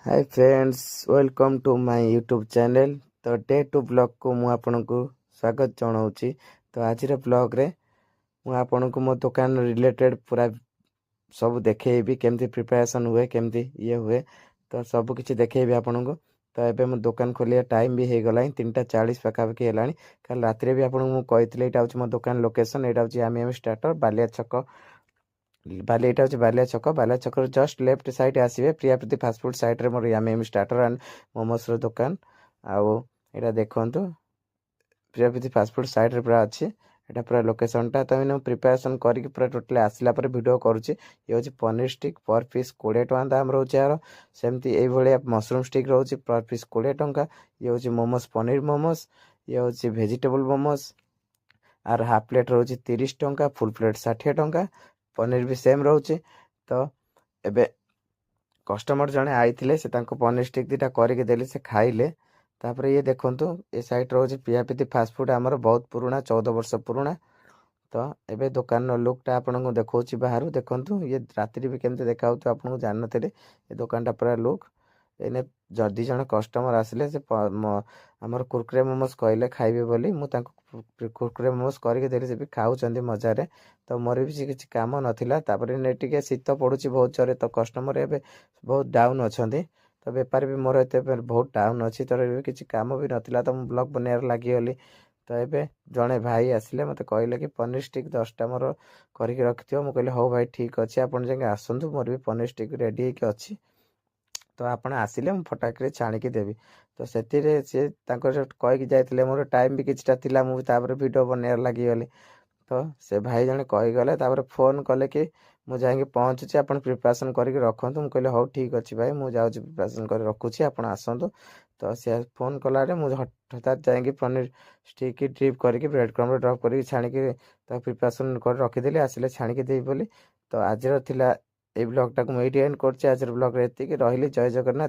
Hi friends, welcome to my YouTube channel. Today टू blog को मु आपनको स्वागत जनाऊँची। तो आज ब्लॉग रे मु आपनको मो दुकान रिलेटेड पूरा सब देखेबी, केमती प्रिपरेशन हुए, केमती ये हुए, तो सब किसी देखेबी आपनको। तो एबे मो दुकान खोलिया टाइम भी हो गला 3:40 पाखापाखि हेलानी। कल रात भी आपको मु कही एटा हूँ मो दुकान लोकेशन, एटा हूँ आम स्टार्टर बालिया छक एटा हूँ Ballia Chhak. Balia Chhak just left side आसवे प्रियाप्रति फास्टफुड साइड रे मोर याम स्टार्टर एंड मोमोस दुकान। आउ एटा देखंतु प्रियाप्रति फास्टफुड साइड रे पूरा अच्छी एटा पूरा लोकेशन टा। तो मैंने प्रिपरेशन करके पूरा टोटल आसला पर वीडियो करुच्ची। ये हूँ पनीर स्टिक पर पीस 20 टका दाम रोचे यार। सेमती ये मशरूम स्टिक रोचे पर पीस 20 टका। ये हूँ मोमोस पनीर मोमोस, ये हूँ भेजिटेबल मोमोस आर हाफ प्लेट रोचे 30 टका, फुल प्लेट 60 टका। पनीर भी सेम रोचे। तो एबे कस्टमर जड़े आईथिले से तांको पनीर स्टिक दीटा करके देली, से खाइले। तापरे ये देखंतु ए साइड रोचे प्रियाप्रति फास्टफुड आमर बहुत पुराना 14 वर्ष पुराना। तो एबे दुकान लुक टा आपनको देखौछि बाहर देखंतु। ये रात्रि भी केमते देखा आपको जान नथिले। ये दुकान टा पूरा लुक एने जदि जन कस्टमर आसिले से आमर कुरकुरे मोमोस कहले खाइबे बोली मु तांको कुरकुरे मोमोस करके देली, से भी खाउचंदी मजारे। तो मोर भी किसी काम नथिला। तापरे ने टिके शीत पड़ुछि बहुत जोरे, तो कस्टमर एबे बहुत डाउन अछंती। तो बेपार भी मोर एते बहुत डाउन अच्छी। तो किसी काम भी नथिला, तो मु ब्लॉग बनाइबार लागिगली। तो एबे जड़े भाई आसिले मते कहले कि पनीर स्टिक 10टा मोर करके रखिथियो। मु कहले हो भाई ठीक अच्छे, आपन जाके आसंतु, मोर भी पनीर स्टिक रेडी होके अच्छी। तो आपण आसिले मु फटाकरे छाणिकी देवी। तो सेतिरे से तांकर कहिकी जाइथिले, मोर टाइम भी किछटा थिला, मु तापर वीडियो बनाइबार लागिगली। तो से भाई जने कहीगले, तापर फोन कले कि मु जाइके पहुँचुची, आपण प्रिपरेशन करके रखंतु। मु कहले हो ठीक अच्छी भाई, मु जाउची प्रिपरेशन कर रखुची, आपण आसंतु। तो से फोन कलारे मु हठात जाइके पनीर स्टिक ड्रिप करके ब्रेड क्रम ड्रप करके छाणिकी तो प्रिपरेशन कर रखिदेली, आसिले छाणिकी देवी बोली। तो आज थिला ए ब्लॉग टाक मु एंड करछि। आज ब्लॉग रे एतिकी रहिली। जय जगन्नाथ।